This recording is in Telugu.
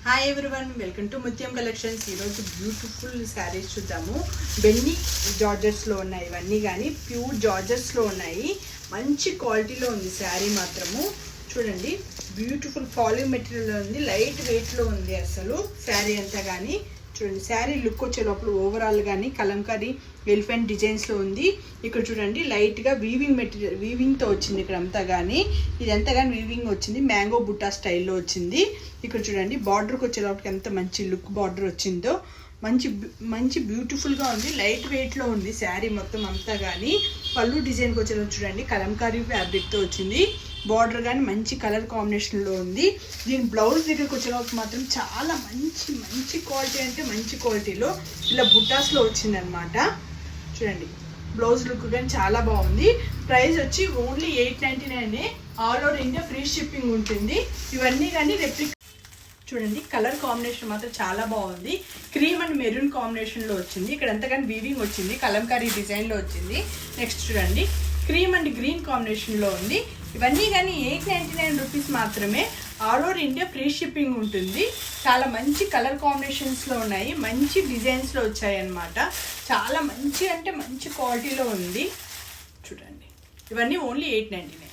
హాయ్ ఎవ్రీవన్, వెల్కమ్ టు ముత్యం కలెక్షన్స్. ఈరోజు బ్యూటిఫుల్ శారీస్ చూద్దాము. బెన్నీ జార్జెట్స్లో ఉన్నాయి ఇవన్నీ, కానీ ప్యూర్ జార్జెట్స్లో ఉన్నాయి. మంచి క్వాలిటీలో ఉంది శారీ మాత్రము. చూడండి, బ్యూటిఫుల్ ఫాలింగ్ మెటీరియల్ ఉంది, లైట్ వెయిట్లో ఉంది అసలు శారీ అంతా. కానీ చూడండి, శారీ లుక్ వచ్చే లోపల ఓవరాల్ కానీ కలంకారీ ఎలిఫెంట్ డిజైన్స్లో ఉంది. ఇక్కడ చూడండి, లైట్గా వీవింగ్ మెటీరియల్ వీవింగ్తో వచ్చింది ఇక్కడ అంతా. కానీ ఇదంతా కానీ వీవింగ్ వచ్చింది, మ్యాంగో బుట్టా స్టైల్లో వచ్చింది. ఇక్కడ చూడండి, బార్డర్కి వచ్చే లోపలికి ఎంత మంచి లుక్ బార్డర్ వచ్చిందో. మంచి బ్యూటిఫుల్గా ఉంది, లైట్ వెయిట్లో ఉంది శారీ మొత్తం అంతా. కానీ పళ్ళు డిజైన్కి వచ్చేలోపు చూడండి, కలంకారీ ఫ్యాబ్రిక్తో వచ్చింది. బార్డర్ కానీ మంచి కలర్ కాంబినేషన్లో ఉంది. దీని బ్లౌజ్ దగ్గరికి వచ్చేలోపు మాత్రం చాలా మంచి క్వాలిటీ, అంటే మంచి క్వాలిటీలో ఇలా బుట్టాస్లో వచ్చిందనమాట. చూడండి, బ్లౌజ్ లుక్ కానీ చాలా బాగుంది. ప్రైస్ వచ్చి only 899. All over India free shipping ఉంటుంది. ఇవన్నీ కానీ చూడండి, కలర్ కాంబినేషన్ మాత్రం చాలా బాగుంది. క్రీమ్ అండ్ మెరూన్ కాంబినేషన్లో వచ్చింది. ఇక్కడ ఎంతగానో వీవింగ్ వచ్చింది, కలంకారీ డిజైన్లో వచ్చింది. నెక్స్ట్ చూడండి, క్రీమ్ అండ్ గ్రీన్ కాంబినేషన్లో ఉంది. ఇవన్నీ కానీ 899 రూపీస్ మాత్రమే. All over India free shipping ఉంటుంది. చాలా మంచి కలర్ కాంబినేషన్స్లో ఉన్నాయి, మంచి డిజైన్స్లో వచ్చాయన్నమాట. చాలా మంచి, అంటే మంచి క్వాలిటీలో ఉంది. చూడండి, ఇవన్నీ ఓన్లీ 899.